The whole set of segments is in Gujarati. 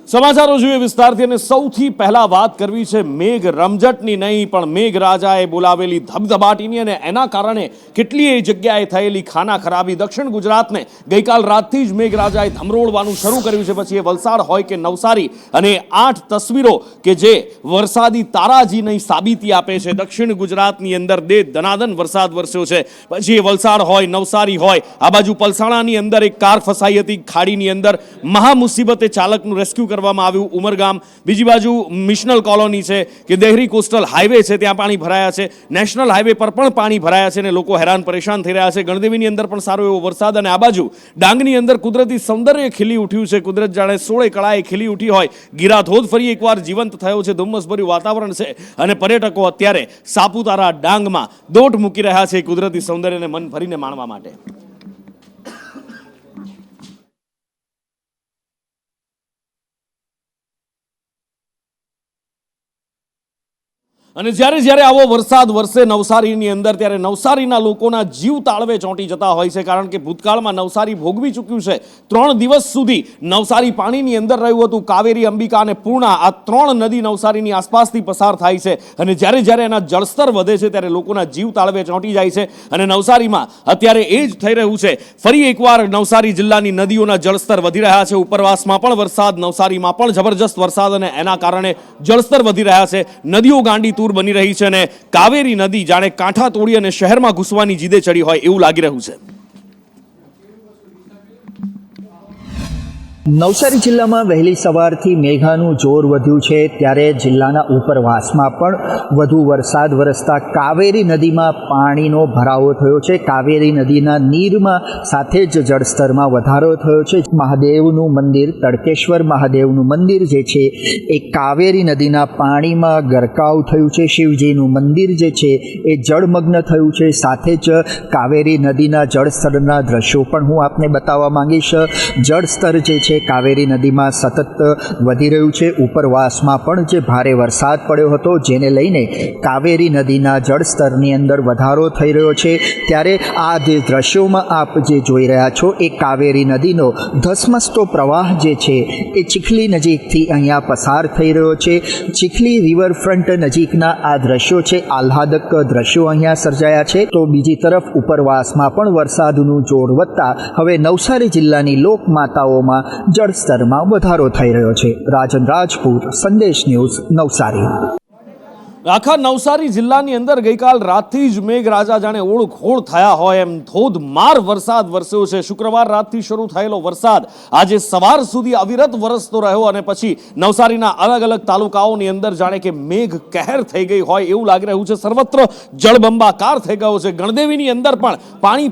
સમાચારો જોઈએ વિસ્તારથી અને સૌથી પહેલા વાત કરવી છે મેઘ રમઝટની નહીં પણ મેઘરાજાએ બોલાવેલી ધબધબાટીની અને એના કારણે કેટલીય જગ્યાએ થયેલી ખાના ખરાબી દક્ષિણ ગુજરાતને ગઈકાલ રાતથી જ મેઘરાજાએ ધમરોળવાનું શરૂ કર્યું છે। પછી એ વલસાડ હોય કે નવસારી અને 8 તસવીરો કે જે વરસાદી તારાજીની સાબિતી આપે છે। દક્ષિણ ગુજરાતની અંદર દે ધનાધન વરસાદ વરસ્યો છે। પછી એ વલસાડ હોય નવસારી હોય આ બાજુ પલસાણાની અંદર એક કાર ફસાઈ હતી ખાડીની અંદર મહા મુસીબતે ચાલકનું રેસ્ક્યુ કરવામાં આવ્યું। ઉમરગામ બીજી બાજુ મિશનલ કોલોની છે કે દેહરી કોસ્ટલ હાઈવે છે ત્યાં પાણી ભરાયા છે। નેશનલ હાઈવે પર પણ પાણી ભરાયા છે અને લોકો હેરાન પરેશાન થઈ રહ્યા છે। ગણદેવીની અંદર પણ સારો એવો વરસાદ અને આ બાજુ ડાંગની અંદર કુદરતી સૌંદર્ય ખીલી ઉઠ્યું છે। કુદરત જાણે 16 કળાએ ખીલી ઉઠી હોય। ગિરાધોધ ફરી એકવાર જીવંત થયો છે। ધુમ્મસભર્યું વાતાવરણ છે અને પર્યટકો અત્યારે સાપુતારા ડાંગમાં દોટ મૂકી રહ્યા છે કુદરતી સૌંદર્યને મન ભરીને માણવા માટે। અને જ્યારે જ્યારે આવો વરસાદ વરસે નવસારીની અંદર ત્યારે નવસારીના લોકોના જીવ તાળવે ચોંટી જતા હોય છે। કારણ કે ભૂતકાળમાં નવસારી ભોગવી ચૂક્યું છે। 3 દિવસ સુધી નવસારી પાણીની અંદર રહ્યું હતું। કાવેરી, અંબિકા અને પૂર્ણા આ 3 નદી નવસારીની આસપાસથી પસાર થાય છે અને જ્યારે જ્યારે એના જળસ્તર વધે છે ત્યારે લોકોના જીવ તાળવે ચોંટી જાય છે। અને નવસારીમાં અત્યારે એ જ થઈ રહ્યું છે। ફરી એકવાર નવસારી જિલ્લાની નદીઓના જળસ્તર વધી રહ્યા છે। ઉપરવાસમાં પણ વરસાદ, નવસારીમાં પણ જબરજસ્ત વરસાદ અને એના કારણે જળસ્તર વધી રહ્યા છે। નદીઓ ગાંડી બની રહી છે અને કાવેરી નદી જાણે કાંઠા તોડી અને શહેરમાં ઘૂસવાની જીદે ચડી હોય એવું લાગી રહ્યું છે। નવસારી જિલ્લામાં વહેલી સવારથી મેઘાનું જોર વધ્યું છે ત્યારે જિલ્લાના ઉપરવાસમાં પણ વધુ વરસાદ વરસતા કાવેરી નદીમાં પાણીનો ભરાવો થયો છે। કાવેરી નદીના નીરમાં સાથે જ જળસ્તરમાં વધારો થયો છે। મહાદેવનું મંદિર, તડકેશ્વર મહાદેવનું મંદિર જે છે એ કાવેરી નદીના પાણીમાં ગરકાવ થયું છે। શિવજીનું મંદિર જે છે એ જળમગ્ન થયું છે। સાથે જ કાવેરી નદીના જળસ્તરના દ્રશ્યો પણ હું આપને બતાવવા માંગીશ। જળસ્તર જે છે કાવેરી નદીમાં સતત વધી રહ્યું છે। ઉપરવાસમાં પણ જે ભારે વરસાદ પડ્યો હતો જેને લઈને કાવેરી નદીના જળસ્તરની અંદર વધારો થઈ રહ્યો છે। ત્યારે આ જે દ્રશ્યોમાં આપ જે જોઈ રહ્યા છો એ કાવેરી નદીનો ધસમસતો પ્રવાહ જે છે એ ચીખલી નજીકથી અહીંયા પસાર થઈ રહ્યો છે। ચીખલી રિવરફ્રન્ટ નજીકના આ દ્રશ્યો છે, આહ્લાદક દ્રશ્યો અહીંયા સર્જાયા છે। તો બીજી તરફ ઉપરવાસમાં પણ વરસાદનું જોર વધતા હવે નવસારી જિલ્લાની લોકમાતાઓમાં જળસ્તરમાં વધારો થઈ રહ્યો છે। રાજન રાજપૂત, સંદેશ ન્યૂઝ, નવસારી। આખા નવસારી જિલ્લાની અંદર ગઈકાલ રાતથી જ મેઘરાજા જાણે ઓળખોળ થયા હોય એમ ધોધમાર વરસાદ વરસ્યો છે। શુક્રવાર રાતથી શરૂ થયેલો વરસાદ આજે સવાર સુધી અવિરત વરસતો રહ્યો અને પછી નવસારીના અલગ અલગ તાલુકાઓની અંદર જાણે કે મેઘ કહેર થઈ ગઈ હોય એવું લાગી રહ્યું છે। સર્વત્ર જળબંબાકાર થઈ ગયો છે। ગણદેવીની અંદર પણ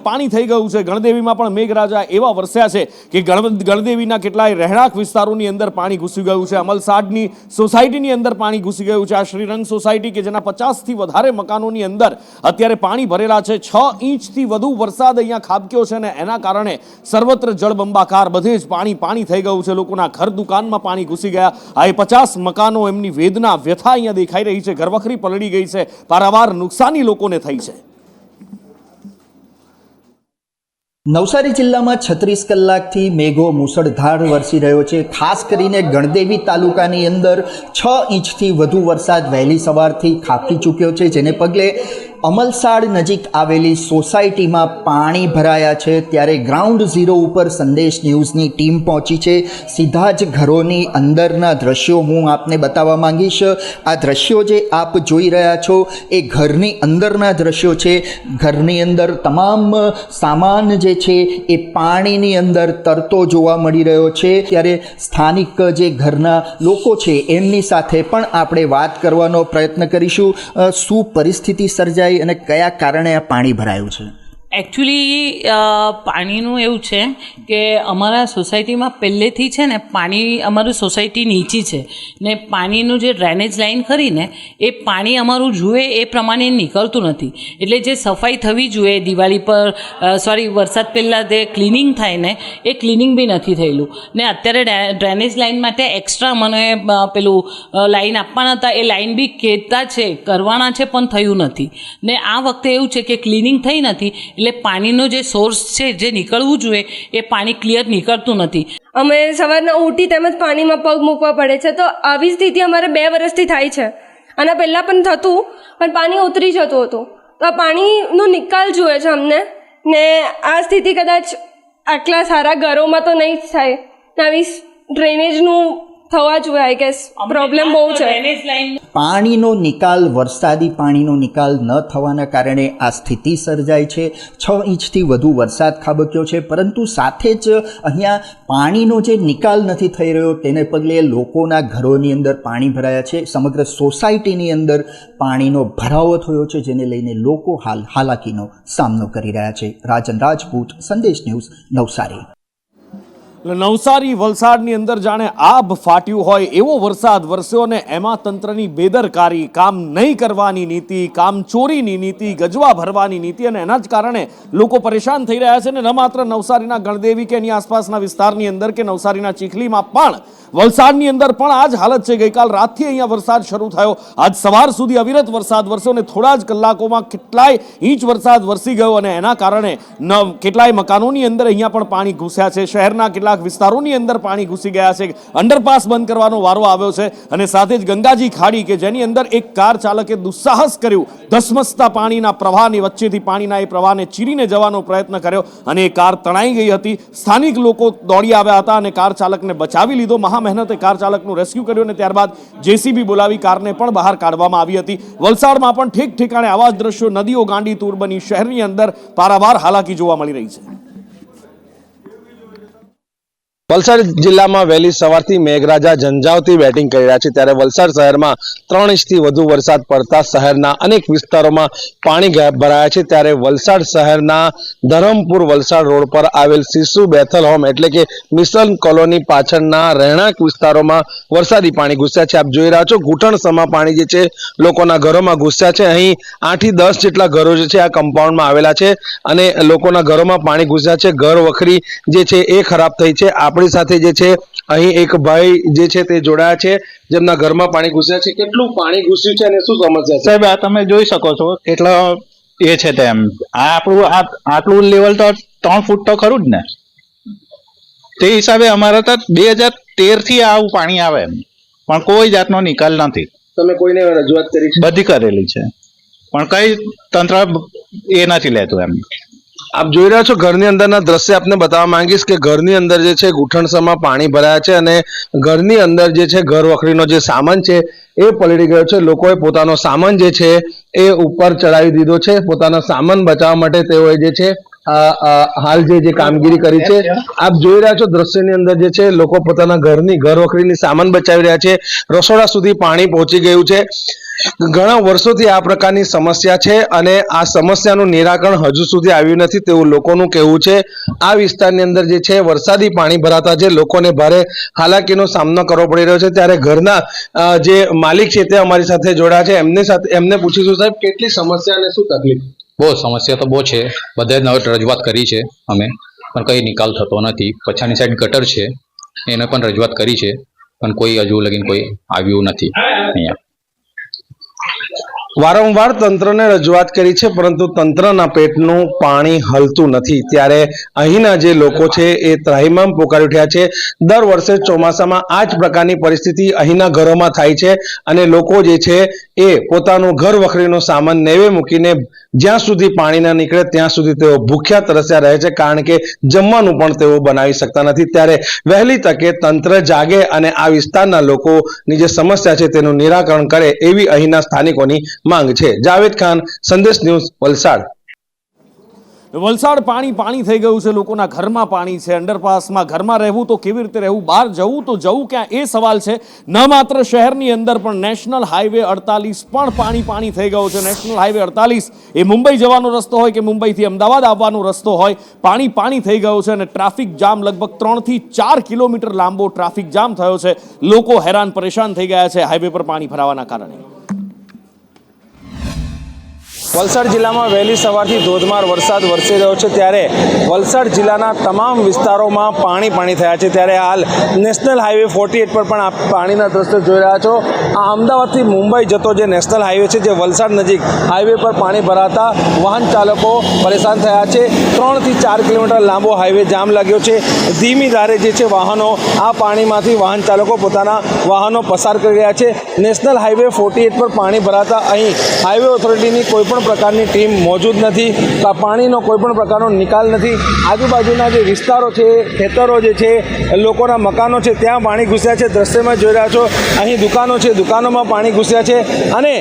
પાણી થઈ ગયું છે। ગણદેવીમાં પણ મેઘરાજા એવા વરસ્યા છે કે ગણદેવીના કેટલાય રહેણાંક વિસ્તારોની અંદર પાણી ઘૂસી ગયું છે। અમલસાડની સોસાયટીની અંદર પાણી ઘૂસી ગયું છે। આ શ્રીરંગ સોસાયટી કે જેના 50 થી વધારે મકાનોની અંદર અત્યારે પાણી ભરેલા છે। 6 ઇંચથી વધુ વરસાદ અહીંયા ખાબક્યો છે અને એના કારણે સર્વત્ર જળબંબાકાર બધે જ પાણી થઈ ગયું છે। લોકોના ઘર દુકાનમાં પાણી ઘૂસી ગયા। આ 50 મકાનો એમની વેદના વ્યથા અહીંયા દેખાઈ રહી છે। ઘરવખરી પલળી ગઈ છે। પારાવાર નુકસાની લોકોને થઈ છે। નવસારી જિલ્લામાં 36 કલાકથી મેઘો મુસળધાર વરસી રહ્યો છે। ખાસ કરીને ગણદેવી તાલુકાની અંદર 6 ઇંચથી વધુ વરસાદ વહેલી સવારથી ખાબકી ચૂક્યો છે, જેને પગલે અમલસાડ નજીક આવેલી સોસાયટીમાં પાણી ભરાયા છે। ત્યારે ગ્રાઉન્ડ ઝીરો ઉપર સંદેશ ન્યૂઝની ટીમ પહોંચી છે। સીધા જ ઘરોની અંદરના દ્રશ્યો હું આપને બતાવવા માંગીશ। આ દ્રશ્યો જે આપ જોઈ રહ્યા છો એ ઘરની અંદરના દ્રશ્યો છે। ઘરની અંદર તમામ સામાન જે છે એ પાણીની અંદર તરતો જોવા મળી રહ્યો છે। ત્યારે સ્થાનિક જે ઘરના લોકો છે એમની સાથે પણ આપણે વાત કરવાનો પ્રયત્ન કરીશું। શું પરિસ્થિતિ સર્જાઈ અને કયા કારણે આ પાણી ભરાયું છે? એકચ્યુઅલી પાણીનું એવું છે કે અમારા સોસાયટીમાં પહેલેથી છે ને પાણી, અમારી સોસાયટી નીચી છે ને પાણીનું જે ડ્રેનેજ લાઈન ખરી ને એ પાણી અમારું જુએ એ પ્રમાણે નીકળતું નથી। એટલે જે સફાઈ થવી જોઈએ દિવાળી પર વરસાદ પહેલાં જે ક્લિનિંગ થાય ને એ ક્લિનિંગ બી નથી થયેલું ને અત્યારે ડ્રેનેજ લાઈન માટે એક્સ્ટ્રા મને પેલું લાઈન આપવાના હતા, એ લાઈન બી કહેતા છે કરવાના છે પણ થયું નથી ને આ વખતે એવું છે કે ક્લિનિંગ થઈ નથી એટલે પાણીનો જે સોર્સ છે જે નીકળવું જોઈએ એ પાણી ક્લિયર નીકળતું નથી। અમે સવારના ઉઠી તેમજ પાણીમાં પગ મૂકવા પડે છે. તો આવી સ્થિતિ અમારે 2 વર્ષથી થાય છે. આના પહેલાં પણ થતું, પણ પાણી ઉતરી જતું હતું. તો આ પાણીનો નિકાલ જોઈએ છે અમને, ને આ સ્થિતિ કદાચ આટલા સારા ઘરોમાં તો નહીં જ થાય, ને આવી ડ્રેનેજનું થવા જોઈએ. આઈ ગેસ પ્રોબ્લેમ બહુ છે. ડ્રેનેજ લાઈન પાણીનો નિકાલ, વરસાદી પાણીનો નિકાલ ન થવાના કારણે આ સ્થિતિ સર્જાય છે. 6 ઇંચથી વધુ વરસાદ ખાબક્યો છે, પરંતુ સાથે જ અહીંયા પાણીનો જે નિકાલ નથી થઈ રહ્યો તેને પગલે લોકોના ઘરોની અંદર પાણી ભરાયા છે. સમગ્ર સોસાયટીની અંદર પાણીનો ભરાવો થયો છે, જેને લઈને લોકો હાલ હાલાકીનો સામનો કરી રહ્યા છે. રાજન રાજપૂત, સંદેશ ન્યૂઝ, નવસારી. નવસારી વલસાડની અંદર જાણે આભ ફાટ્યું હોય એવો વરસાદ વરસ્યો અને એમાં તંત્રની બેદરકારી, કામ નહીં કરવાની નીતિ, કામ ચોરીની નીતિ, ગજવા ભરવાની નીતિ, અને એના જ કારણે લોકો પરેશાન થઈ રહ્યા છે. ને ન માત્ર નવસારીના ગણદેવી કે એની આસપાસના વિસ્તારની અંદર કે નવસારીના ચીખલીમાં પણ વલસાડની અંદર પણ આ જ હાલત છે. ગઈકાલ રાતથી અહીંયા વરસાદ શરૂ થયો, આજ સવાર સુધી અવિરત વરસાદ વરસ્યો અને થોડા જ કલાકોમાં કેટલાય ઇંચ વરસાદ વરસી ગયો અને એના કારણે કેટલાય મકાનોની અંદર અહીંયા પણ પાણી ઘૂસ્યા છે. શહેરના કેટલાક વિસ્તારોની અંદર પાણી ઘૂસી ગયા છે. અંડરપાસ બંધ કરવાનો વારો આવ્યો છે અને સાથે જ ગંગાજી ખાડી કે જેની અંદર એક કાર ચાલકે દુસ્સાહસ કર્યું, ધસમસતા પાણીના પ્રવાહની વચ્ચેથી પાણીના એ પ્રવાહને ચીરીને જવાનો પ્રયત્ન કર્યો અને એ કાર તણાઈ ગઈ હતી. સ્થાનિક લોકો દોડી આવ્યા હતા અને કાર ચાલકને બચાવી લીધો. મહેનતે કાર ચાલકનું રેસ્ક્યુ કર્યું અને ત્યારબાદ જેસીબી બોલાવી કારને પણ બહાર કાઢવામાં આવી હતી. વલસાડમાં પણ ઠેક ઠેકાણે આવા જ દ્રશ્યો, નદીઓ ગાંડી તૂર બની શહેરની અંદર પારાવાર હાલાકી જોવા મળી રહી છે. વલસાડ જિલ્લામાં વહેલી સવારથી મેઘરાજા ઝંઝાવતી બેટિંગ કરી રહ્યા છે, ત્યારે વલસાડ શહેરમાં 3 ઇંચથી વધુ વરસાદ પડતા શહેરના અનેક વિસ્તારોમાં પાણી ભરાયા છે. ત્યારે વલસાડ શહેરના ધરમપુર વલસાડ રોડ પર આવેલ શિશુ બેથલ હોમ એટલે કે મિશન કોલોની પાછળના રહેણાંક વિસ્તારોમાં વરસાદી પાણી ઘૂસ્યા છે. આપ જોઈ રહ્યા છો ઘૂંટણસમા પાણી જે છે લોકોના ઘરોમાં ઘૂસ્યા છે. અહીં 8 થી 10 જેટલા ઘરો જે છે આ કમ્પાઉન્ડમાં આવેલા છે અને લોકોના ઘરોમાં પાણી ઘૂસ્યા છે. ઘર વખરી જે છે એ ખરાબ થઈ છે. આપણી સાથે જે છે અહીં એક ભાઈ જે છે તે જોડાયા છે જેમના ઘરમાં પાણી ઘૂસ્યા છે. કેટલું પાણી ઘૂસ્યું છે અને શું સમસ્યા છે? સાહેબ, આ તમે જોઈ શકો છો કેટલો એ છે તેમ. આ આપણું આટલું લેવલ તો 3 ફૂટ તો ખરું જ ને. તે હિસાબે અમારે તો 2013 થી આવું પાણી આવે પણ કોઈ જાતનો નિકાલ નથી. તમે કોઈને રજૂઆત કરી છે? બધી કરેલી છે પણ કઈ તંત્ર એ નથી લેતું એમ. આપ જોઈ રહ્યા છો ઘરની અંદરના દ્રશ્ય આપને બતાવવા માંગીશ કે ઘરની અંદર જે છે ઘૂંટણસમાં પાણી ભરાયા છે અને ઘરની અંદર જે છે ઘર વખરીનો જે સામાન છે એ પલળી ગયો છે. લોકોએ પોતાનો સામાન જે છે એ ઉપર ચડાવી દીધો છે. પોતાનો સામાન બચાવવા માટે તેઓએ જે છે હાલ જે કામગીરી કરી છે. આપ જોઈ રહ્યા છો દ્રશ્યની અંદર જે છે લોકો પોતાના ઘર વખરીની સામાન બચાવી રહ્યા છે. રસોડા સુધી પાણી પહોંચી ગયું છે. ઘણા વર્ષોથી આ પ્રકારની સમસ્યા છે અને આ સમસ્યાનું નિરાકરણ હજુ સુધી આવ્યું નથી તેવું લોકોનું કહેવું છે. આ વિસ્તારની અંદર જે છે વરસાદી પાણી ભરાતા જે લોકોને ભારે હાલાકીનો સામનો કરવો પડી રહ્યો છે. ત્યારે ઘરના જે માલિક છે તે અમારી સાથે જોડાયા છે. એમને પૂછીશું સાહેબ કેટલી સમસ્યા અને શું તકલીફ? બહુ સમસ્યા તો બહુ છે. બધા રજૂઆત કરી છે અમે, પણ કંઈ નિકાલ થતો નથી. પછાની સાઈડ ગટર છે એને પણ રજૂઆત કરી છે પણ કોઈ હજુ લગીન કોઈ આવ્યું નથી અહીંયા. વારંવાર તંત્રને રજૂઆત કરી છે પરંતુ તંત્રના પેટનું પાણી હલતું નથી. ત્યારે અહીંના જે લોકો છે એ ત્રાહિમામ પોકારી ઉઠ્યા છે. દર વર્ષે ચોમાસામાં આ જ પ્રકારની પરિસ્થિતિ અહીંના ઘરોમાં થાય છે અને લોકો જે છે એ પોતાનું ઘર વખરીનો સામાન નેવે મૂકીને જ્યાં સુધી પાણી ના નીકળે ત્યાં સુધી તેઓ ભૂખ્યા તરસ્યા રહે છે, કારણ કે જમવાનું પણ તેઓ બનાવી શકતા નથી. ત્યારે વહેલી તકે તંત્ર જાગે અને આ વિસ્તારના લોકોની જે સમસ્યા છે તેનું નિરાકરણ કરે એવી અહીંના સ્થાનિકોની માંગ છે. જાવેદ ખાન, સંદેશ ન્યૂઝ, વલસાડ. વલસાડ પાણી થઈ ગયું છે. લોકોના ઘરમાં પાણી છે. અંડરપાસમાં ઘરમાં રહેવું તો કેવી રીતે રહેવું, બહાર જવું તો જવું ક્યાં, એ સવાલ છે. ન માત્ર શહેરની અંદર પણ નેશનલ હાઈવે 48 પણ પાણી થઈ ગયો છે. નેશનલ હાઈવે 48 એ મુંબઈ જવાનો રસ્તો હોય કે મુંબઈથી અમદાવાદ આવવાનો રસ્તો હોય, પાણી થઈ ગયો છે અને ટ્રાફિક જામ લગભગ 3 થી 4 કિલોમીટર લાંબો ટ્રાફિક જામ થયો છે. લોકો હેરાન પરેશાન થઈ ગયા છે હાઈવે પર પાણી ભરાવાના કારણે. વલસાડ જિલ્લામાં વહેલી સવારથી ધોધમાર વરસાદ વરસી રહ્યો છે, ત્યારે વલસાડ જિલ્લાના તમામ વિસ્તારોમાં પાણી થયા છે. ત્યારે હાલ નેશનલ હાઈવે 48 પર પણ આપ પાણીના દ્રશ્યો જોઈ રહ્યા છો. આ અમદાવાદથી મુંબઈ જતો જે નેશનલ હાઈવે છે, જે વલસાડ નજીક હાઈવે પર પાણી ભરાતા વાહન ચાલકો પરેશાન થયા છે. 3 થી 4 કિલોમીટર લાંબો હાઈવે જામ લાગ્યો છે. ધીમી ધારે જે છે વાહનો આ પાણીમાંથી વાહન ચાલકો પોતાના વાહનો પસાર કરી રહ્યા છે. નેશનલ હાઈવે 48 પર પાણી ભરાતા અહીં હાઈવે ઓથોરિટીની કોઈપણ પ્રકારની ટીમ મોજૂદ નથી. પાણીનો કોઈપણ પ્રકારનો નિકાલ નથી. આજુબાજુના જે વિસ્તારો છે, ખેતરો જે છે, લોકોના મકાનો છે, ત્યાં પાણી ઘૂસ્યા છે. દ્રશ્યમાં જોઈ રહ્યા છો અહીં દુકાનો છે, દુકાનોમાં પાણી ઘૂસ્યા છે. અને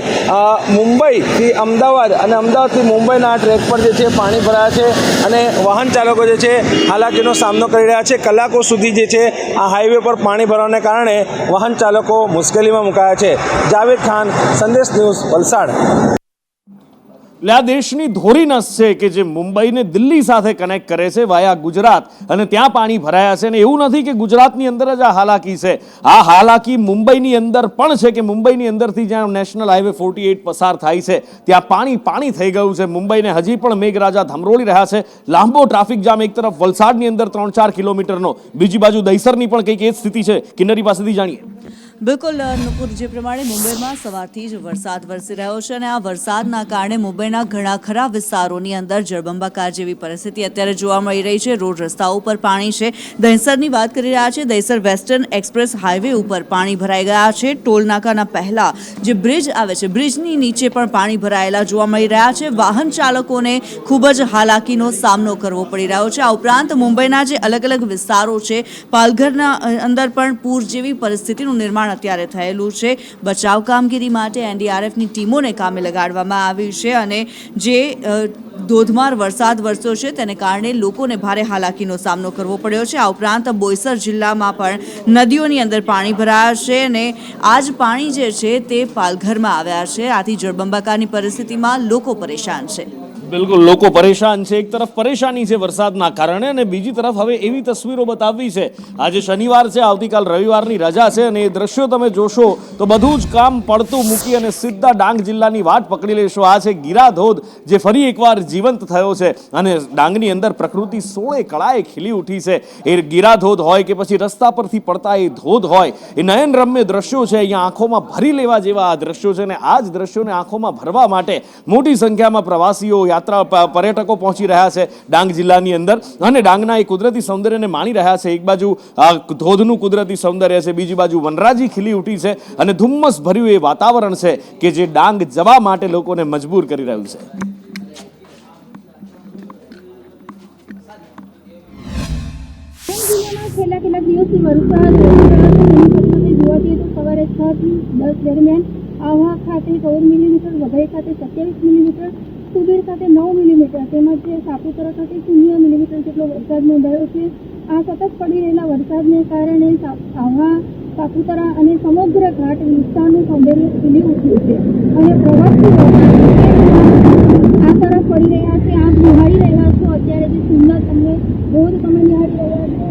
મુંબઈથી અમદાવાદ અને અમદાવાદથી મુંબઈના આ ટ્રેક પર જે છે પાણી ભરાયા છે અને વાહન ચાલકો જે છે હાલાકીનો સામનો કરી રહ્યા છે. કલાકો સુધી જે છે આ હાઈવે પર પાણી ભરવાને કારણે વાહન ચાલકો મુશ્કેલીમાં મુકાયા છે. જાવેદ ખાન, સંદેશ ન્યૂઝ, વલસાડ. એટલે આ દેશની ધોરી નસ છે કે જે મુંબઈને દિલ્હી સાથે કનેક્ટ કરે છે વાયા ગુજરાત, અને ત્યાં પાણી ભરાયા છે. અને એવું નથી કે ગુજરાતની અંદર જ આ હાલાકી છે, આ હાલાકી મુંબઈની અંદર પણ છે કે મુંબઈની અંદરથી જ્યાં નેશનલ હાઈવે 48 પસાર થાય છે ત્યાં પાણી થઈ ગયું છે. મુંબઈને હજી પણ મેઘરાજા ધમરોળી રહ્યા છે. લાંબો ટ્રાફિક જામ, એક તરફ વલસાડની અંદર 3-4 કિલોમીટરનો, બીજી બાજુ દહીસરની પણ કંઈક એ જ સ્થિતિ છે. કિન્નરી પાસેથી જાણીએ. બિલકુલ નુપુર, જે પ્રમાણે મુંબઈમાં સવારથી જ વરસાદ વરસી રહ્યો છે અને આ વરસાદના કારણે મુંબઈના ઘણા ખરા વિસ્તારોની અંદર જળબંબાકાર જેવી પરિસ્થિતિ અત્યારે જોવા મળી રહી છે. રોડ રસ્તાઓ ઉપર પાણી છે. દહીસરની વાત કરી રહ્યા છે. દહીસર વેસ્ટર્ન એક્સપ્રેસ હાઈવે ઉપર પાણી ભરાઈ ગયા છે. ટોલ નાકાના પહેલા જે બ્રિજ આવે છે, બ્રિજની નીચે પણ પાણી ભરાયેલા જોવા મળી રહ્યા છે. વાહન ચાલકોને ખૂબ જ હાલાકીનો સામનો કરવો પડી રહ્યો છે. આ ઉપરાંત મુંબઈના જે અલગ અલગ વિસ્તારો છે, પાલઘરના અંદર પણ પૂર જેવી પરિસ્થિતિનું નિર્માણ અત્યારે થયેલું છે. બચાવ કામગીરી માટે એનડીઆરએફની ટીમોને કામે લગાડવામાં આવી છે અને જે ધોધમાર વરસાદ વરસ્યો છે તેને કારણે લોકોને ભારે હાલાકીનો સામનો કરવો પડ્યો છે. આ ઉપરાંત બોઈસર જિલ્લામાં પણ નદીઓની અંદર પાણી ભરાયા છે અને આ જ પાણી જે છે તે પાલઘરમાં આવ્યા છે. આથી જળબંબાકારની પરિસ્થિતિમાં લોકો પરેશાન છે. બિલકુલ, લોકો પરેશાન છે. એક તરફ પરેશાની છે વરસાદના કારણે, અને બીજી તરફ હવે એવી તસવીરો બતાવવી છે. આજે શનિવાર છે, આવતીકાલ રવિવારની રજા છે, અને એ દ્રશ્યો તમે જોશો તો બધું જ કામ પડતું મૂકી અને સીધા ડાંગ જિલ્લાની વાટ પકડી લેશો. આ છે ગીરા ધોધ, જે ફરી એકવાર જીવંત થયો છે અને ડાંગની અંદર પ્રકૃતિ 16 કળાએ ખીલી ઉઠી છે. એ ગીરા ધોધ હોય કે પછી રસ્તા પરથી પડતા એ ધોધ હોય, એ નયનરમ્ય દ્રશ્યો છે. અહીંયા આંખોમાં ભરી લેવા જેવા આ દ્રશ્યો છે, અને આ જ દ્રશ્યોને આંખોમાં ભરવા માટે મોટી સંખ્યામાં પ્રવાસીઓ, પર્યટકો પહોંચી રહ્યા છે ડાંગ જિલ્લાની અંદર અને ડાંગના એ કુદરતી સૌંદર્યને માણી રહ્યા છે. એક બાજુ ધોધનું કુદરતી સૌંદર્ય છે, બીજી બાજુ વનરાજી ખીલી ઉઠી છે અને ધુમ્મસ ભર્યું એ વાતાવરણ છે કે જે ડાંગ જવા માટે લોકોને મજબૂર કરી રહ્યું છે. છેલ્લા કેટલાક દિવસથી વરસાદ જોવાથી તો સવારે 6 થી 10 દરમિયાન આહવા ખાતે 14 મિલીમીટર, વઘઈ ખાતે 27 મિલીમીટર, સુબીર ખાતે 9 મિલીમીટર તેમજ સાપુતારા ખાતે 0 મિલીમીટર જેટલો વરસાદ નોંધાયો છે. આ સતત પડી રહેલા વરસાદને કારણે આહવા, સાપુતારા અને સમગ્ર ઘાટ વિસ્તારનું સૌંદર્ય ખીલી ઉઠ્યું છે અને પ્રવાસી આ તરફ પડી રહ્યા છે. આપ નિહાળી રહ્યા છો અત્યારે જે સુંદર તમને ધોધ તમે નિહાળી રહ્યા છો.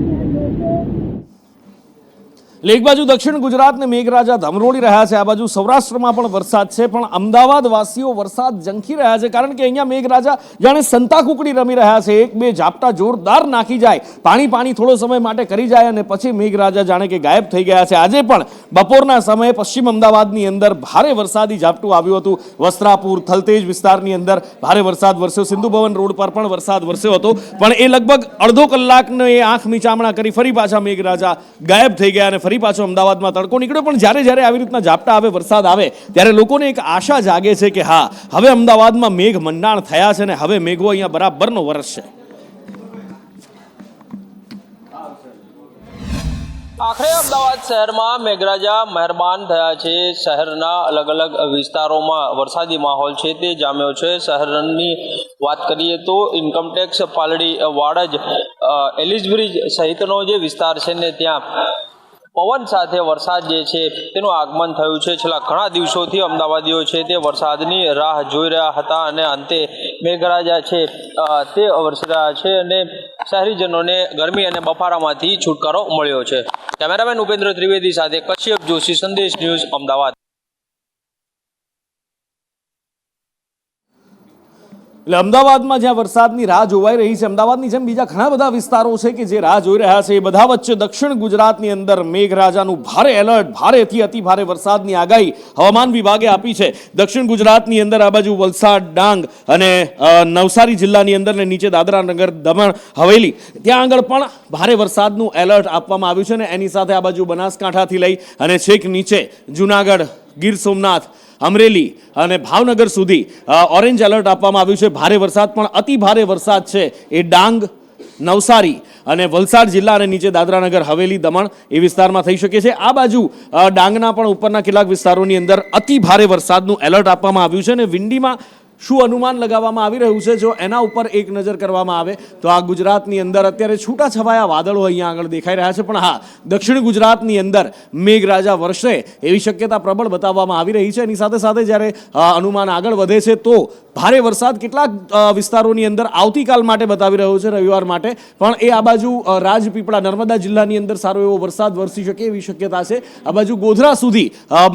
એક બાજુ દક્ષિણ ગુજરાતને મેઘરાજા ધમરોળી રહ્યા છે, આ બાજુ સૌરાષ્ટ્રમાં પણ વરસાદ છે, પણ અમદાવાદ વાસીઓ વરસાદ ઝંખી રહ્યા છે કારણ કે અહીંયા મેઘરાજા જાણે સંતાકુકડી રમી રહ્યા છે. 1-2 ઝાપટા જોરદાર નાખી જાય, પાણી થોડો સમય માટે કરી જાય અને પછી મેઘરાજા જાણે કે ગાયબ થઈ ગયા છે. આજે પણ બપોરના સમયે પશ્ચિમ અમદાવાદની અંદર ભારે વરસાદી ઝાપટું આવ્યું હતું. વસ્ત્રાપુર, થલતેજ વિસ્તારની અંદર ભારે વરસાદ વરસ્યો. સિંધુ ભવન રોડ પર પણ વરસાદ વરસ્યો હતો, પણ એ લગભગ અડધો કલાકનો એ આંખ મીચામણા કરી ફરી પાછા મેઘરાજા ગાયબ થઈ ગયા અને ફરી પાછો અમદાવાદમાં તડકો નીકળ્યો. પણ જ્યારે આવી રીતના ઝાપટા આવે, વરસાદ આવે, ત્યારે લોકોને એક આશા જાગે છે કે હા, હવે અમદાવાદમાં મેઘ મંડાણ થયા છે અને હવે મેઘો અહીંયા બરાબરનો વરસશે. આખરે અમદાવાદ શહેરમાં મેઘરાજા મહેરબાન થયા છે. શહેરના અલગ અલગ વિસ્તારોમાં વરસાદી માહોલ છે તે જામ્યો છે. શહેરની વાત કરીએ તો Income Tax, Paldi, Vadaj, Ellis Bridge સહિતનો જે વિસ્તાર છે ને ત્યાં પવન સાથે વરસાદ જે છે તેનું આગમન થયું છે. છેલ્લા ઘણા દિવસોથી અમદાવાદીઓ છે તે વરસાદની રાહ જોઈ રહ્યા હતા અને અંતે મેઘરાજા છે તે વરસી રહ્યા છે અને શહેરીજનોને ગરમી અને બફારામાંથી છુટકારો મળ્યો છે. કેમેરામેન ઉપેન્દ્ર ત્રિવેદી સાથે કશ્યપ જોશી, સંદેશ ન્યૂઝ, અમદાવાદ. એટલે અમદાવાદમાં જ્યાં વરસાદની રાહ જોવાઈ રહી છે, અમદાવાદની જેમ બીજા ઘણા બધા વિસ્તારો છે કે જે રાહ જોઈ રહ્યા છે, એ બધા વચ્ચે દક્ષિણ ગુજરાતની અંદર મેઘરાજાનું ભારે એલર્ટ, ભારેથી અતિ ભારે વરસાદની આગાહી હવામાન વિભાગે આપી છે. દક્ષિણ ગુજરાતની અંદર આ બાજુ વલસાડ, ડાંગ અને નવસારી જિલ્લાની અંદર ને નીચે દાદરા નગર દમણ હવેલી ત્યાં આગળ પણ ભારે વરસાદનું એલર્ટ આપવામાં આવ્યું છે. ને એની સાથે આ બાજુ બનાસકાંઠાથી લઈ અને છેક નીચે જુનાગઢ, ગીર સોમનાથ, અમરેલી અને ભાવનગર સુધી ઓરેન્જ એલર્ટ આપવામાં આવ્યું છે. ભારે વરસાદ પણ અતિ ભારે વરસાદ છે એ ડાંગ, નવસારી અને વલસાડ જિલ્લા અને નીચે દાદરાનગર હવેલી, દમણ એ વિસ્તારમાં થઈ શકે છે. આ બાજુ ડાંગના પણ ઉપરના કેટલાક વિસ્તારોની અંદર અતિ ભારે વરસાદનું એલર્ટ આપવામાં આવ્યું છે. અને વિંડીમાં શું અનુમાન લગાવવામાં આવી રહ્યું છે, જો એના ઉપર એક નજર કરવામાં આવે તો આ ગુજરાતની અંદર અત્યારે છૂટાછવાયા વાદળો અહીંયા આગળ દેખાઈ રહ્યા છે. પણ હા, દક્ષિણ ગુજરાતની અંદર મેઘરાજા વરસે એવી શક્યતા પ્રબળ બતાવવામાં આવી રહી છે. એની સાથે સાથે જ્યારે અનુમાન આગળ વધે છે તો ભારે વરસાદ કેટલાક વિસ્તારોની અંદર આવતીકાલ માટે બતાવી રહ્યો છે, રવિવાર માટે. પણ એ આ બાજુ રાજપીપળા, નર્મદા જિલ્લાની અંદર સારો એવો વરસાદ વરસી શકે એવી શક્યતા છે. આ બાજુ ગોધરા સુધી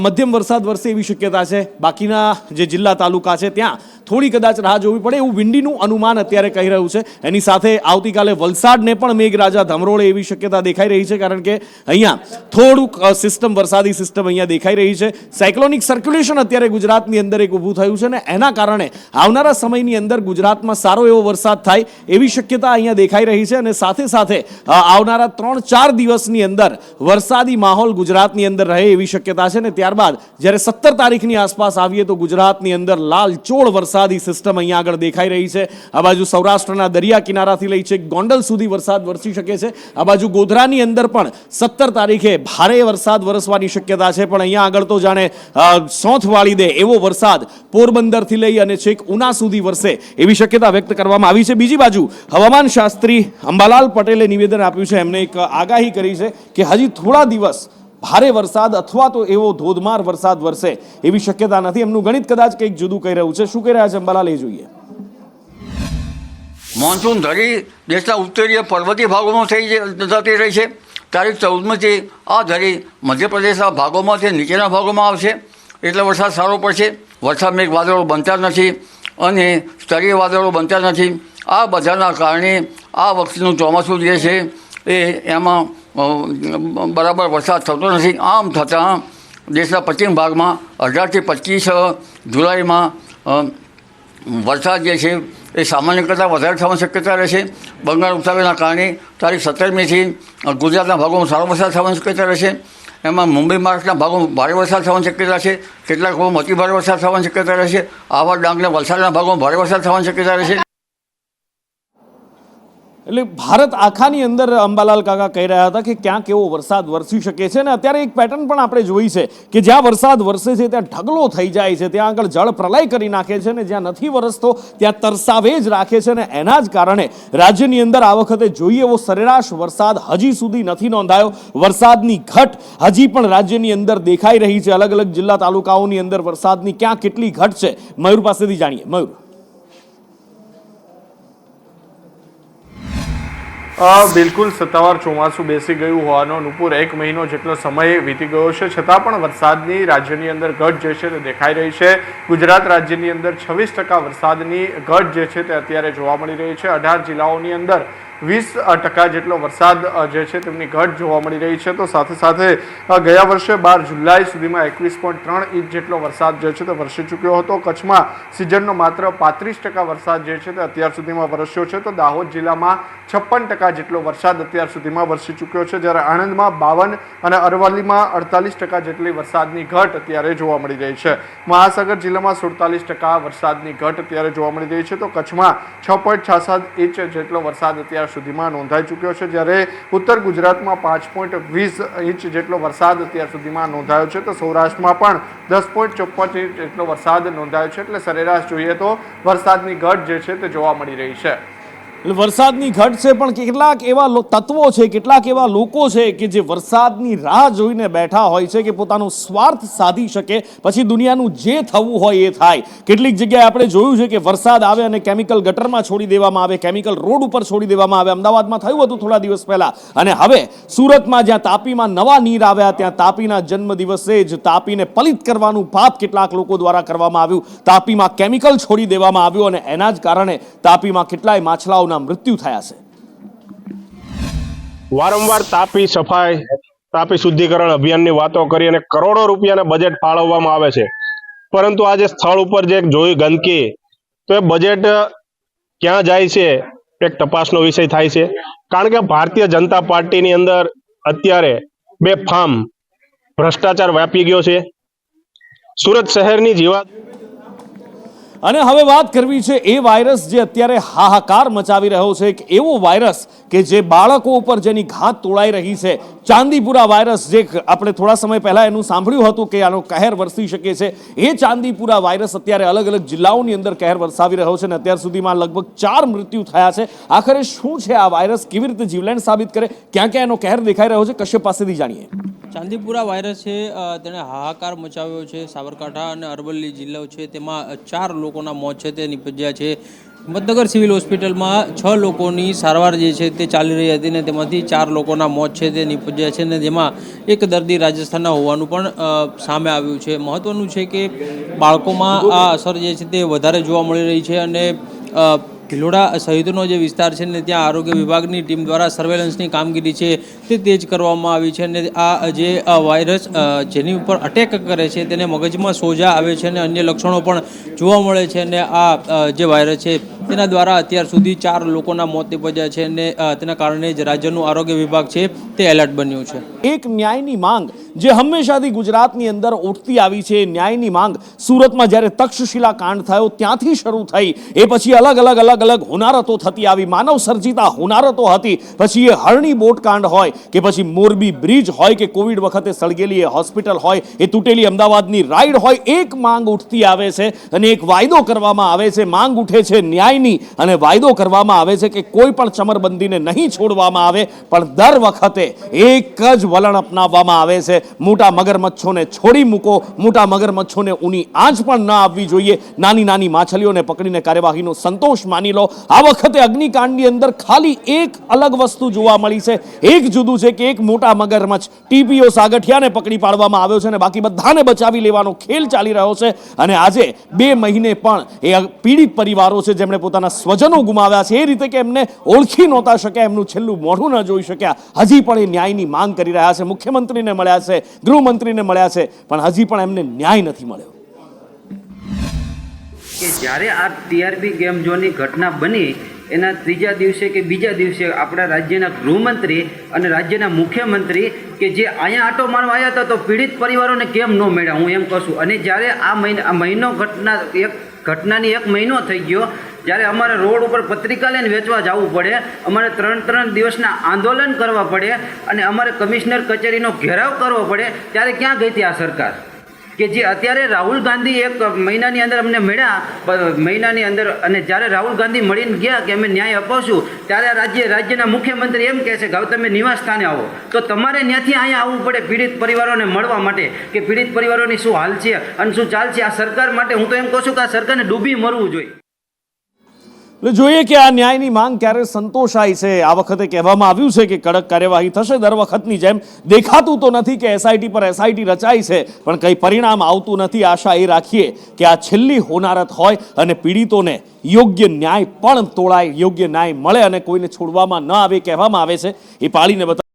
મધ્યમ વરસાદ વરસે એવી શક્યતા છે. બાકીના જે જિલ્લા તાલુકા છે ત્યાં થોડી કદાચ રાહ જોવી પડે એવું વિંડીનું અનુમાન અત્યારે કહી રહ્યું છે. એની સાથે આવતીકાલે વલસાડને પણ મેઘરાજા ધમરોળે એવી શક્યતા દેખાઈ રહી છે, કારણ કે અહીંયા થોડુંક સિસ્ટમ, વરસાદી સિસ્ટમ અહીંયા દેખાઈ રહી છે. સાયક્લોનિક સર્ક્યુલેશન અત્યારે ગુજરાતની અંદર એક ઊભું થયું છે ને એના કારણે આવનારા સમયની અંદર ગુજરાતમાં સારો એવો વરસાદ થાય એવી શક્યતા અહીંયા દેખાઈ રહી છે. અને સાથે સાથે આવનારા 3-4 દિવસની અંદર વરસાદી માહોલ ગુજરાતની અંદર રહે એવી શક્યતા છે. ને ત્યારબાદ જ્યારે 17 તારીખની આસપાસ આવીએ તો ગુજરાતની અંદર લાલચોળ વરસાદી સિસ્ટમ અહીંયા આગળ દેખાઈ રહી છે. આ બાજુ સૌરાષ્ટ્રના દરિયા કિનારાથી લઈ છે ગોંડલ સુધી વરસાદ વરસી શકે છે. આ બાજુ ગોધરાની અંદર પણ 17 તારીખે ભારે વરસાદ વરસવાની શક્યતા છે. પણ અહીંયા આગળ તો જાણે સોંથ વાળી દે એવો વરસાદ પોરબંદરથી લઈ અને છેક ઉના સુધી વરસે એવી શક્યતા વ્યક્ત કરવામાં આવી છે. બીજી બાજુ હવામાન શાસ્ત્રી અંબાલાલ પટેલે નિવેદન આપ્યું છે. એમને એક આગાહી કરી છે કે હજી થોડા દિવસ ભારે વરસાદ અથવા તો એવો ધોધમાર વરસાદ વરસે એવી શક્યતા નથી. એમનું ગણિત કદાચ કંઈક જુદું કહી રહ્યું છે. શું કહી રહ્યા છે અંબાલાલ, એ જોઈએ. મોન્સૂન ધરી દેશના ઉત્તરીય પર્વતીય ભાગોમાં જતી રહી છે. તારીખ 14મીથી આ ધરી મધ્યપ્રદેશના ભાગોમાંથી નીચેના ભાગોમાં આવશે, એટલે વરસાદ સારો પડશે. વરસાદ મેઘ વાદળો બનતા નથી અને સ્તરીય વાદળો બનતા નથી. આ બધાના કારણે આ વખતનું ચોમાસું જે છે એમાં બરાબર વરસાદ થતો નથી. આમ થતાં દેશના પશ્ચિમ ભાગમાં 18થી 25 જુલાઈમાં વરસાદ જે છે એ સામાન્ય કરતાં વધારે થવાની શક્યતા રહેશે. બંગાળ ઉપસાગરના કારણે તારીખ 17મીથી ગુજરાતના ભાગોમાં સારો વરસાદ થવાની શક્યતા રહેશે. એમાં મુંબઈ, મહારાષ્ટ્રના ભાગોમાં ભારે વરસાદ થવાની શક્યતા છે. કેટલાક ભાગોમાં અતિ ભારે વરસાદ થવાની શક્યતા રહેશે. આવા ડાંગ અને વલસાડના ભાગોમાં ભારે વરસાદ થવાની શક્યતા રહેશે. એટલે ભારત આખાની અંદર અંબાલાલ કાકા કહી રહ્યા હતા કે ક્યાં કેવો વરસાદ વરસી શકે છે. અને અત્યારે એક પેટર્ન પણ આપણે જોઈ છે કે જ્યાં વરસાદ વરસે છે ત્યાં ઢગલો થઈ જાય છે, ત્યાં આગળ જળ પ્રલય કરી નાખે છે, ને જ્યાં નથી વરસતો ત્યાં તરસાવે જ રાખે છે. ને એના જ કારણે રાજ્યની અંદર આ વખતે જોઈએ એવો સરેરાશ વરસાદ હજી સુધી નથી નોંધાયો. વરસાદની ઘટ હજી પણ રાજ્યની અંદર દેખાઈ રહી છે. અલગ અલગ જિલ્લા તાલુકાઓની અંદર વરસાદની ક્યાં કેટલી ઘટ છે, મયુર પાસેથી જાણીએ. મયુર, બિલકુલ સત્તાવાર ચોમાસું બેસી ગયું હોવાનો નુપુર 1 મહિનો જેટલો સમય વીતી ગયો છે, છતાં પણ વરસાદની રાજ્યની અંદર ઘટ જે છે તે દેખાઈ રહી છે. ગુજરાત રાજ્યની અંદર 26% વરસાદની ઘટ જે છે તે અત્યારે જોવા મળી રહી છે. 18 જિલ્લાઓની અંદર 20% જેટલો વરસાદ જે છે તેમની ઘટ જોવા મળી રહી છે. તો સાથે સાથે ગયા વર્ષે 12 જુલાઈ સુધીમાં 21.3 ઇંચ જેટલો વરસાદ જે છે તે વરસી ચૂક્યો હતો. કચ્છમાં સિઝનનો માત્ર 35% વરસાદ જે છે તે અત્યાર સુધીમાં વરસ્યો છે. તો દાહોદ જિલ્લામાં 56% જેટલો વરસાદ અત્યાર સુધીમાં વરસી ચૂક્યો છે, જ્યારે આણંદમાં 52 અને અરવલ્લીમાં 48% જેટલી વરસાદની ઘટ અત્યારે જોવા મળી રહી છે. મહાસાગર જિલ્લામાં 47% વરસાદની ઘટ અત્યારે જોવા મળી રહી છે. તો કચ્છમાં 6.66 ઇંચ જેટલો વરસાદ અત્યાર સુધીમાં નોંધાઈ ચૂક્યો છે, જ્યારે ઉત્તર ગુજરાતમાં 5.20 ઇંચ જેટલો વરસાદ અત્યાર સુધીમાં નોંધાયો છે. તો સૌરાષ્ટ્રમાં પણ 10.54 ઇંચ જેટલો વરસાદ નોંધાયો છે. એટલે સરેરાશ જોઈએ તો વરસાદની ઘટ જે છે તે જોવા મળી રહી છે. એટલે વરસાદની ઘટ છે, પણ કેટલાક એવા તત્વો છે, કેટલાક એવા લોકો છે કે જે વરસાદની રાહ જોઈને બેઠા હોય છે કે પોતાનો સ્વાર્થ સાધી શકે, પછી દુનિયાનું જે થવું હોય એ થાય. કેટલીક જગ્યાએ આપણે જોયું છે કે વરસાદ આવે અને કેમિકલ ગટરમાં છોડી દેવામાં આવે, કેમિકલ રોડ ઉપર છોડી દેવામાં આવે. અમદાવાદમાં થયું હતું થોડા દિવસ પહેલા, અને હવે સુરતમાં જ્યાં તાપીમાં નવા નીર આવ્યા ત્યાં તાપીના જન્મદિવસે જ તાપીને પલિત કરવાનું પાપ કેટલાક લોકો દ્વારા કરવામાં આવ્યું. તાપીમાં કેમિકલ છોડી દેવામાં આવ્યું અને એના જ કારણે તાપીમાં કેટલાય માછલાઓ મૃત્યુ થયા છે. વારંવાર તાપી સફાઈ, તાપી શુદ્ધિકરણ અભિયાનની વાતો કરી અને કરોડો રૂપિયાના બજેટ ફાળવવામાં આવે છે, પરંતુ આજે સ્થળ ઉપર જે જોઈ ગંદકી, તો એ બજેટ ક્યાં જાય છે એક તપાસનો વિષય થાય છે. કારણ કે ભારતીય જનતા પાર્ટીની અંદર અત્યારે બેફામ ભ્રષ્ટાચાર વ્યાપી ગયો છે. સુરત શહેરની જીવાત અને હવે વાત કરવી છે એ વાયરસ જે અત્યારે હાહાકાર મચાવી રહ્યો છે, એક એવો વાયરસ કે જે બાળકો ઉપર જેની ઘાત તોળાઈ રહી છે. ચાંદીપુરા વાયરસ, જે આપણે થોડા સમય પહેલા એનું સાંભળ્યું હતું કે આનો કહેર વરસી શકે છે, એ ચાંદીપુરા વાયરસ અત્યારે અલગ અલગ જિલ્લાઓની અંદર કહેર વરસાવી રહ્યો છે અને અત્યાર સુધીમાં લગભગ 4 મૃત્યુ થયા છે. આખરે શું છે આ વાયરસ, કેવી રીતે જીવલેણ સાબિત કરે, ક્યાં ક્યાં એનો કહેર દેખાઈ રહ્યો છે, કશ્યપ પાસેથી જાણીએ. ચાંદીપુરા વાયરસ છે તેણે હાહાકાર મચાવ્યો છે. સાબરકાંઠા અને અરવલ્લી જિલ્લાઓ છે તેમાં 4 લોકોના મોત છે તે નિપજ્યા છે. હિંમતનગર સિવિલ હોસ્પિટલમાં 6 લોકોની સારવાર જે છે તે ચાલી રહી હતી ને તેમાંથી 4 લોકોના મોત છે તે નિપજ્યા છે, ને જેમાં એક દર્દી રાજસ્થાનના હોવાનું પણ સામે આવ્યું છે. મહત્વનું છે કે બાળકોમાં આ અસર જે છે તે વધારે જોવા મળી રહી છે અને ભિલોડા સહિતનો જે વિસ્તાર છે ને ત્યાં આરોગ્ય વિભાગની ટીમ દ્વારા સર્વેલન્સની કામગીરી છે તે તેજ કરવામાં આવી છે અને આ જે વાયરસ જેની ઉપર અટેક કરે છે તેને મગજમાં સોજા આવે છે અને અન્ય લક્ષણો પણ જોવા મળે છે અને આ જે વાયરસ છે તેના દ્વારા અત્યાર સુધી 4 લોકોના મોત નિપજ્યા છે અને તેના કારણે જ રાજ્યનું આરોગ્ય વિભાગ છે તે એલર્ટ બન્યું છે. એક ન્યાયની માંગ જે હંમેશાથી ગુજરાતની અંદર ઉઠતી આવી છે, ન્યાયની માંગ સુરતમાં જ્યારે તક્ષશિલા કાંડ થયો ત્યાંથી શરૂ થઈ, એ પછી અલગ અલગ હોનારતો થતી આવી, માનવ સર્જિતા હોનારતો હતી. પછી એ હરણી બોટ કાંડ હોય કે પછી મોરબી બ્રિજ હોય કે કોવિડ વખતે સળગેલી એ હોસ્પિટલ હોય, એ તૂટેલી અમદાવાદની રાઈડ હોય, એક માંગ ઉઠતી આવે છે અને એક વાયદો કરવામાં આવે છે. માંગ ઉઠે છે ન્યાયની અને વાયદો કરવામાં આવે છે કે કોઈ પણ ચમરબંધીને નહીં છોડવામાં આવે, પણ દર વખતે એક જ વલણ અપનાવવામાં આવે છે, મોટા મગરમચ્છોને છોડી મૂકો, મોટા મગરમચ્છોને ઊની આંચ પણ ન આવવી જોઈએ, નાની નાની માછલીઓને પકડીને કાર્યવાહીનો સંતોષ માની લો. આ વખતે અગ્નિકાંડની અંદર ખાલી એક અલગ વસ્તુ જોવા મળી છે. એક જુદું છે કે એક મોટા મગરમચ્છ ટીપીઓ સાગઠિયાને પકડી પાડવામાં આવ્યો છે અને બાકી બધાને બચાવી લેવાનો ખેલ ચાલી રહ્યો છે. અને આજે 2 મહિને પણ એ પીડિત પરિવારો છે જેમણે પોતાના સ્વજનો ગુમાવ્યા છે, એ રીતે કે એમને ઓળખી નહોતા શક્યા, એમનું છેલ્લું મોઢું ન જોઈ શક્યા, હજી પણ એ ન્યાયની માંગ કરી રહ્યા છે. મુખ્યમંત્રીને મળ્યા છે, ગૃહમંત્રીને મળ્યા છે, પણ હજી પણ એમને ન્યાય નથી મળ્યો. કે જ્યારે આ ટીઆરપી ગેમ ઝોનની ઘટના બની એના ત્રીજા દિવસે કે બીજા દિવસે આપણા રાજ્યના ગૃહમંત્રી અને રાજ્યના મુખ્યમંત્રી કે જે અહીંયા આટો મારવા આવ્યા હતા તો પીડિત પરિવારોને કેમ ન મળ્યા, હું એમ કહું છું. અને જ્યારે આ મહિનો ઘટનાની 1 મહિનો થઈ ગયો, જ્યારે અમારે રોડ ઉપર પત્રિકા લઈને વેચવા જવું પડે, અમારે 3 દિવસના આંદોલન કરવા પડે અને અમારે કમિશનર કચેરીનો ઘેરાવ કરવો પડે, ત્યારે ક્યાં ગઈ હતી આ સરકાર? કે જે અત્યારે રાહુલ ગાંધી 1 મહિનાની અંદર અમને મળ્યા મહિનાની અંદર, અને જ્યારે રાહુલ ગાંધી મળીને ગયા કે અમે ન્યાય અપાવશું, ત્યારે રાજ્યના મુખ્યમંત્રી એમ કહે છે કે હવે તમે નિવાસ સ્થાને આવો. તો તમારે ત્યાંથી અહીંયા આવવું પડે પીડિત પરિવારોને મળવા માટે કે પીડિત પરિવારોની શું હાલ છે અને શું ચાલ છે. આ સરકાર માટે હું તો એમ કહું છું કે આ સરકારને ડૂબી મરવું જોઈએ. એટલે જોઈએ કે આ ન્યાયની માંગ ક્યારે સંતોષાય છે. આ વખતે કહેવામાં આવ્યું છે કે કડક કાર્યવાહી થશે, દર વખતની જેમ. દેખાતું તો નથી કે એસઆઈટી પર એસઆઈટી રચાઈ છે, પણ કંઈ પરિણામ આવતું નથી. આશા એ રાખીએ કે આ છેલ્લી હોનારત હોય અને પીડિતોને યોગ્ય ન્યાય પણ તોળાય, યોગ્ય ન્યાય મળે અને કોઈને છોડવામાં ન આવે, કહેવામાં આવે છે એ પાળીને બતાવે.